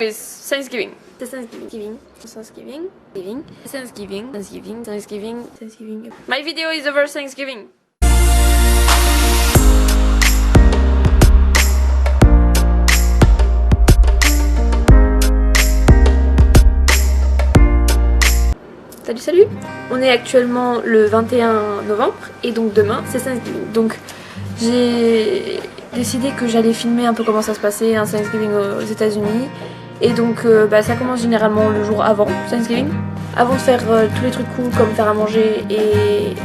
It's Thanksgiving. It's Thanksgiving. Thanksgiving. Thanksgiving. Thanksgiving. Thanksgiving. Thanksgiving. My video is over Thanksgiving. Salut. On est actuellement le 21 novembre et donc demain c'est Thanksgiving. Donc j'ai décidé que j'allais filmer un peu comment ça se passait un Thanksgiving aux États-Unis. Et donc ça commence généralement le jour avant Thanksgiving. Avant de faire tous les trucs cool comme faire à manger et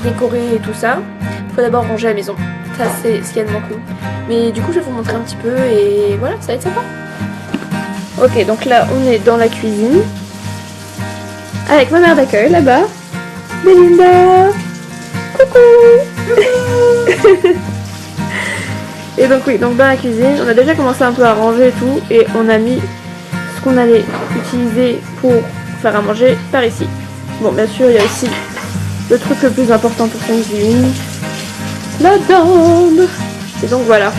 décorer et tout ça, il faut d'abord ranger la maison. Ça c'est ce qui est tellement cool. Mais du coup je vais vous montrer un petit peu et voilà, ça va être sympa. Ok, donc là on est dans la cuisine. Avec ma mère d'accueil là-bas. Belinda. Coucou. Et donc oui, donc dans la cuisine, on a déjà commencé un peu à ranger et tout. Et on a mis ce qu'on allait utiliser pour faire à manger par ici. Bon, bien sûr, il y a aussi le truc le plus important pour Thanksgiving, la dinde. Et donc voilà.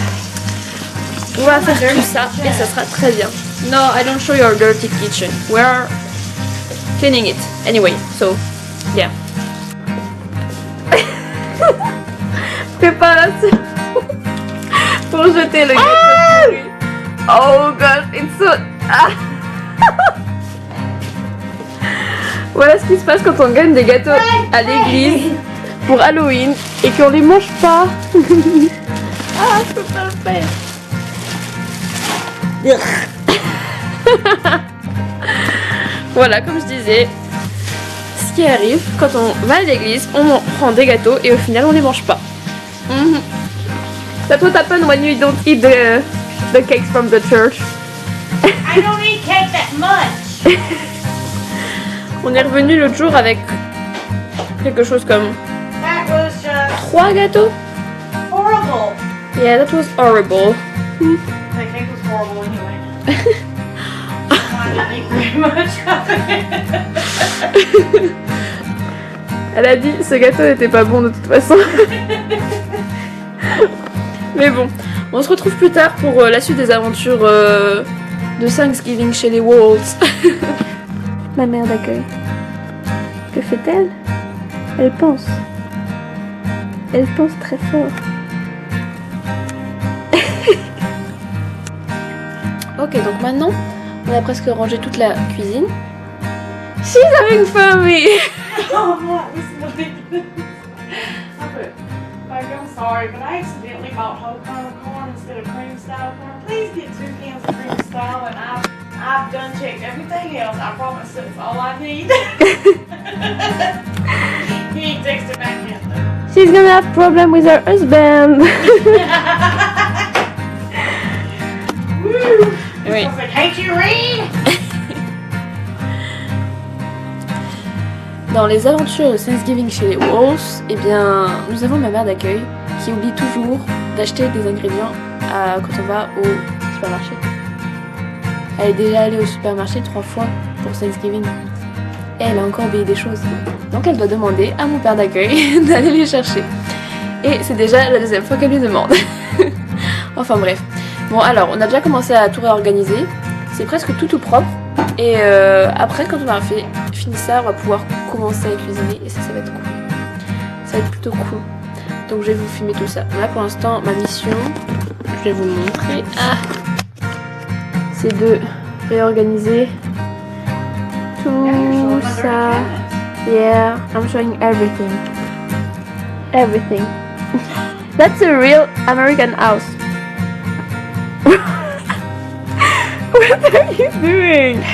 On va faire tout ça et ça sera très bien. No, I don't show your dirty kitchen. We're cleaning it anyway, so yeah. Préparation pour jeter le gâteau. Oh gosh, it's so... Voilà ce qui se passe quand on gagne des gâteaux à l'église pour Halloween et qu'on les mange pas. Ah, je peux pas le faire. Voilà, comme je disais, ce qui arrive quand on va à l'église, on prend des gâteaux et au final on les mange pas. That's what happens when you don't eat the cakes from the church. I don't eat cake that much. On est revenu l'autre jour avec quelque chose comme That was just 3 gâteaux. horrible. Yeah, that was horrible. The cake was horrible anyway. I didn't eat very much of it. Elle a dit ce gâteau n'était pas bon de toute façon. Mais bon, on se retrouve plus tard pour la suite des aventures de Thanksgiving chez les Walls. Ma mère d'accueil. Que fait-elle? Elle pense. Elle pense très fort. Ok, donc maintenant, on a presque rangé toute la cuisine. She's having fun with me. Oh, that was ridiculous. Like, I'm sorry, but I accidentally bought whole kernel corn instead of cream style corn. Please get 2 cans of cream style, and I've done checked everything else. I promise that's all I need. He ain't texted back yet though. She's gonna have problem with her husband. Woo! Oui. I was like, can't you read? Dans les aventures de Thanksgiving chez les Walls, eh bien, nous avons ma mère d'accueil qui oublie toujours d'acheter des ingrédients quand on va au supermarché. Elle est déjà allée au supermarché 3 fois pour Thanksgiving. Et elle a encore oublié des choses. Donc elle doit demander à mon père d'accueil d'aller les chercher. Et c'est déjà la 2e fois qu'elle lui demande. Enfin bref. Bon alors, on a déjà commencé à tout réorganiser. C'est presque tout propre. Et après, quand on aura fini ça, on va pouvoir commencer à cuisiner et ça va être cool. Ça va être plutôt cool. Donc je vais vous filmer tout ça. Là pour l'instant, ma mission, je vais vous montrer. C'est de réorganiser tout ça. Yeah, I'm showing everything. Everything. That's a real American house. What are you doing?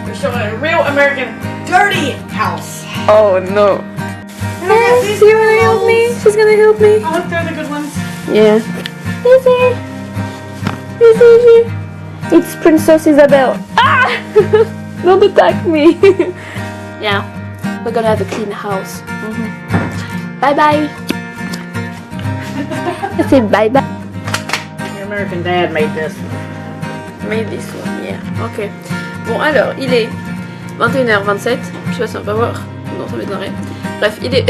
We're showing a real American dirty house. Oh no. Yes, she's gonna help me. She's gonna help me. I hope they're the good ones. Yeah. Easy. Easy. It's Princess Isabel. Ah! Don't attack me. Yeah. We're gonna have a clean house. Bye bye. I said bye bye. Your American dad made this. Made this one, yeah. Ok. Bon alors, il est 21h27. Je sais pas si on va voir. Non, ça m'étonnerait. Bref, il est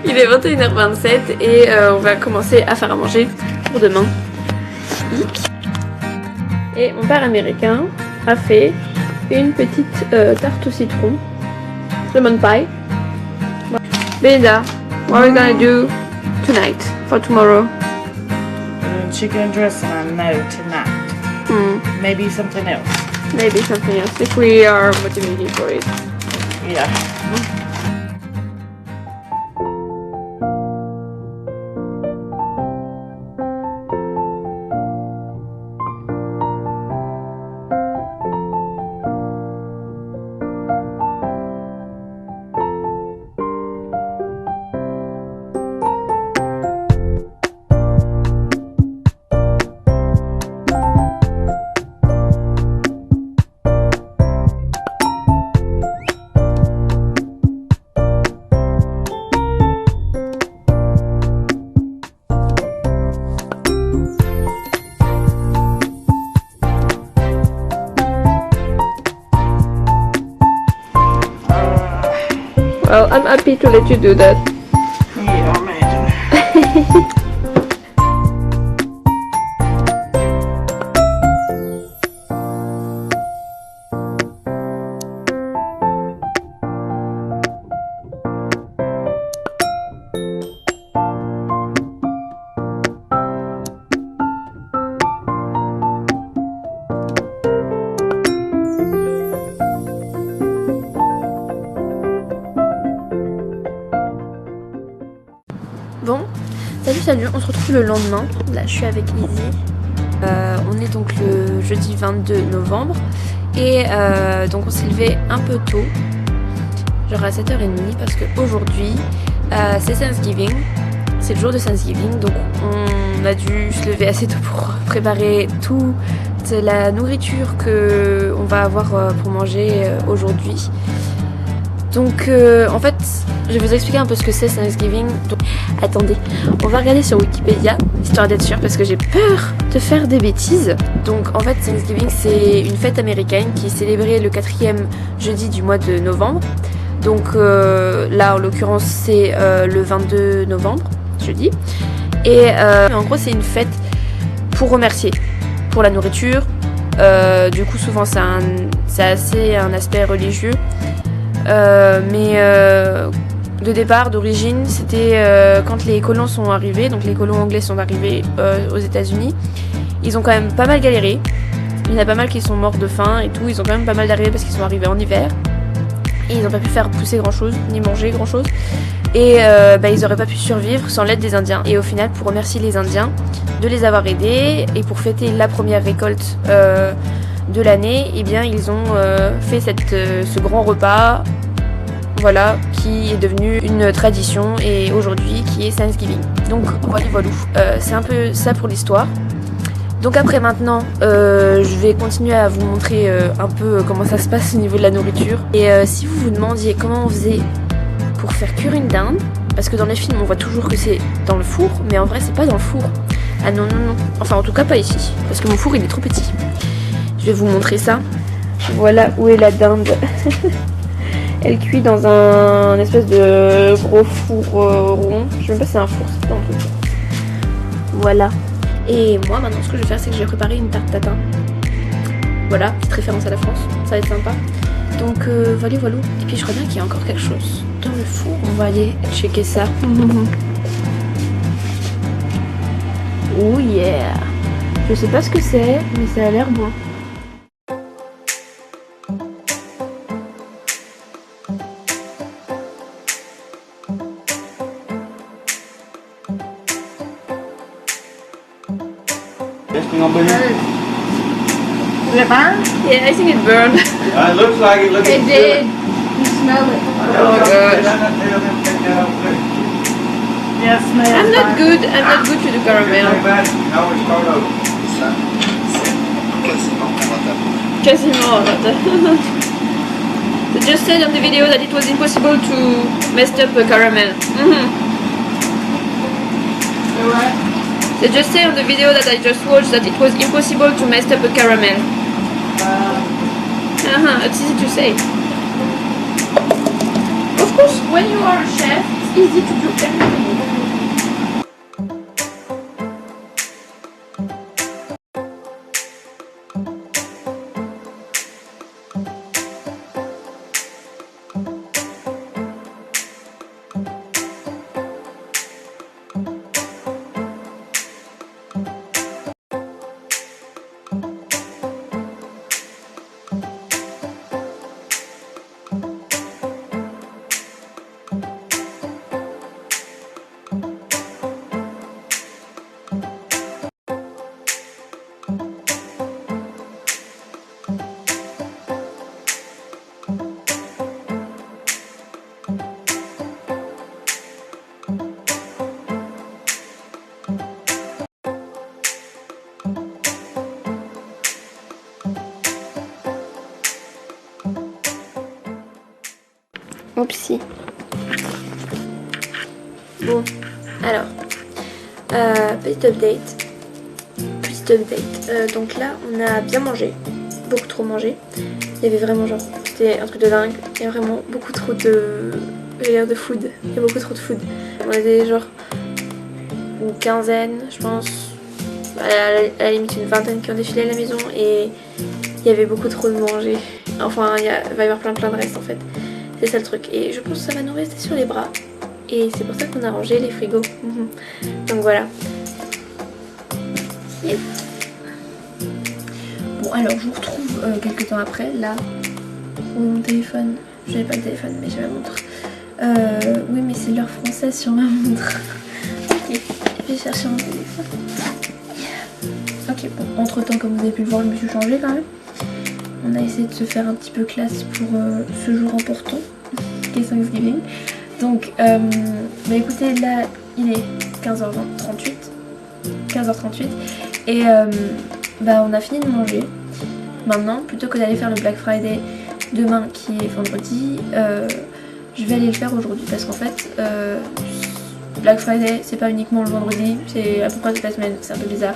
il est 21h27 et on va commencer à faire à manger pour demain. Et mon père américain a fait une petite tarte au citron, lemon pie. Belinda, what are we gonna do tonight for tomorrow? Chicken dressing, I know, tonight. Maybe something else. Maybe something else if we are motivated for it. Yeah. Well, I'm happy to let you do that. Yeah, imagine. Bon, salut, on se retrouve le lendemain. Là, je suis avec Izzy. On est donc le jeudi 22 novembre. Et donc, on s'est levé un peu tôt, genre à 7h30, parce qu'aujourd'hui, c'est Thanksgiving. C'est le jour de Thanksgiving. Donc, on a dû se lever assez tôt pour préparer toute la nourriture qu'on va avoir pour manger aujourd'hui. Donc en fait, je vais vous expliquer un peu ce que c'est Thanksgiving. Donc, attendez, on va regarder sur Wikipédia, histoire d'être sûr, parce que j'ai peur de faire des bêtises. Donc en fait, Thanksgiving, c'est une fête américaine qui est célébrée le 4e jeudi du mois de novembre. Donc là, en l'occurrence, c'est le 22 novembre, jeudi. Et en gros, c'est une fête pour remercier pour la nourriture. Du coup, souvent, c'est assez un aspect religieux. Mais de départ, d'origine, c'était quand les colons sont arrivés, donc les colons anglais sont arrivés aux États-Unis. Ils ont quand même pas mal galéré. Il y en a pas mal qui sont morts de faim et tout. Ils ont quand même pas mal galéré parce qu'ils sont arrivés en hiver. Et ils n'ont pas pu faire pousser grand chose, ni manger grand chose. Et ils n'auraient pas pu survivre sans l'aide des Indiens. Et au final, pour remercier les Indiens de les avoir aidés et pour fêter la première récolte de l'année, eh bien ils ont fait ce grand repas, voilà, qui est devenu une tradition et aujourd'hui qui est Thanksgiving. Donc voilà, c'est un peu ça pour l'histoire. Donc après maintenant, je vais continuer à vous montrer un peu comment ça se passe au niveau de la nourriture. Et si vous vous demandiez comment on faisait pour faire cuire une dinde, parce que dans les films on voit toujours que c'est dans le four, mais en vrai c'est pas dans le four. Ah non, enfin en tout cas pas ici, parce que mon four il est trop petit. Je vais vous montrer ça. Voilà où est la dinde. Elle cuit dans un espèce de gros four rond. Je sais même pas si c'est un four, c'est pas un truc. Voilà. Et moi maintenant ce que je vais faire, c'est que je vais préparer une tarte tatin. Voilà, petite référence à la France, ça va être sympa. Donc voilà. Et puis je crois bien qu'il y a encore quelque chose dans le four. On va aller checker ça. Oh yeah. Je sais pas ce que c'est, mais ça a l'air bon. Testing on beer? Is it burned? Yeah, I think it burned. It looks like it. It did. You smell it. Oh gosh. Yeah, it smells I'm not fine. good to do caramel. Quasiment. They just said on the video that it was impossible to mess up a caramel. What? They just say on the video that I just watched that it was impossible to mess up a caramel. It's easy to say. Of course, when you are a chef, it's easy to do everything. Oupsie. Bon, alors, petit update. Donc là, on a bien mangé, beaucoup trop mangé. Il y avait vraiment genre, c'était un truc de dingue. Il y a vraiment beaucoup trop de, de food. Il y a beaucoup trop de food. On était genre une quinzaine, je pense, à la limite une vingtaine qui ont défilé à la maison et il y avait beaucoup trop de manger. Enfin, il va y avoir plein de restes en fait. C'est ça le truc. Et je pense que ça va nous rester sur les bras. Et c'est pour ça qu'on a rangé les frigos. Donc voilà. Yes. Bon alors je vous retrouve quelques temps après. Là, mon téléphone. Je n'avais pas le téléphone mais j'ai ma montre. Oui mais c'est l'heure française sur ma montre. Ok, je vais chercher mon téléphone. Ok, bon, entre temps comme vous avez pu le voir je me suis changée quand même. On a essayé de se faire un petit peu classe pour ce jour important qui est Thanksgiving. Donc bah écoutez là il est 15h38 et bah on a fini de manger. Maintenant plutôt que d'aller faire le Black Friday demain qui est vendredi, je vais aller le faire aujourd'hui parce qu'en fait Black Friday c'est pas uniquement le vendredi, c'est à peu près toute la semaine, c'est un peu bizarre.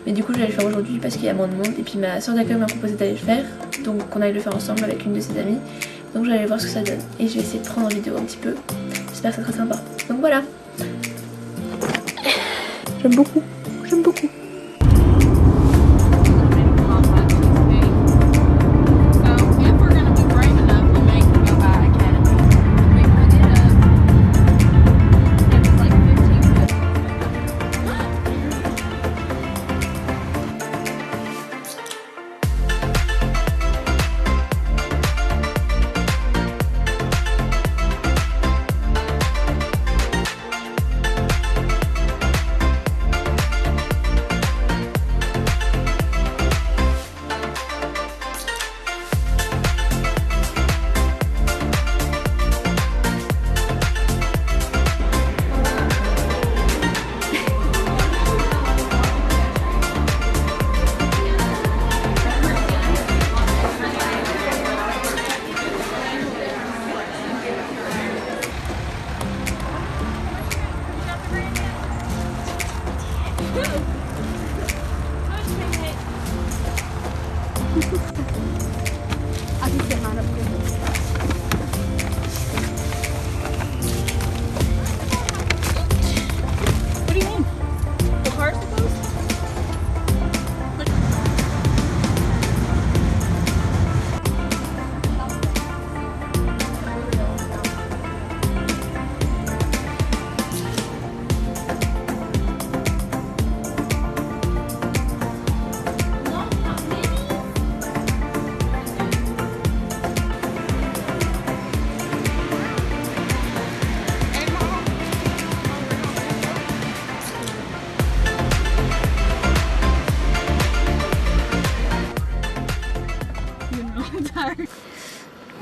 Mais du coup je vais aller le faire aujourd'hui parce qu'il y a moins de monde et puis ma soeur d'accueil m'a proposé d'aller le faire, donc on aille le faire ensemble avec une de ses amies. Donc je vais aller voir ce que ça donne et je vais essayer de prendre en vidéo un petit peu. J'espère que ça sera sympa. Donc voilà. J'aime beaucoup. J'aime beaucoup.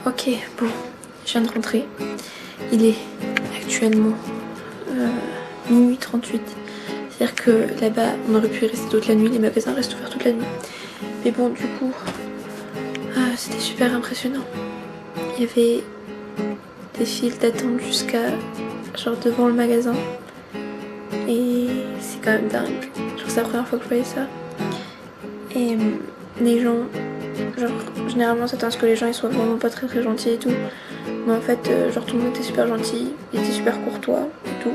Ok, bon, je viens de rentrer. Il est actuellement minuit 38. C'est-à-dire que là-bas, on aurait pu y rester toute la nuit. Les magasins restent ouverts toute la nuit. Mais bon, du coup, c'était super impressionnant. Il y avait des files d'attente jusqu'à genre devant le magasin. Et c'est quand même dingue. Je trouve que c'est la première fois que je voyais ça. Et les gens, genre généralement ça tend à ce que les gens ils soient vraiment pas très gentils et tout. Mais en fait genre tout le monde était super gentil, il était super courtois et tout.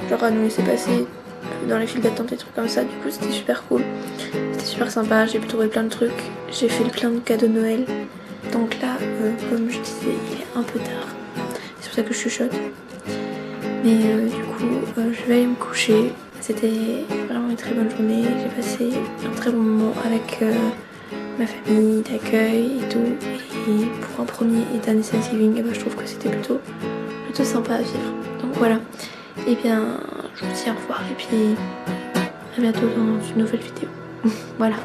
Genre à nous laisser passer dans les files d'attente et trucs comme ça. Du coup c'était super cool. C'était super sympa, j'ai pu trouver plein de trucs. J'ai fait plein de cadeaux de Noël. Donc là comme je disais il est un peu tard. C'est pour ça que je chuchote. Mais du coup je vais aller me coucher. C'était vraiment une très bonne journée. J'ai passé un très bon moment avec ma famille d'accueil et tout. Et pour un premier et dernier Thanksgiving, et ben, je trouve que c'était plutôt sympa à vivre. Donc voilà. Et bien je vous dis au revoir et puis à bientôt dans une nouvelle vidéo. Voilà.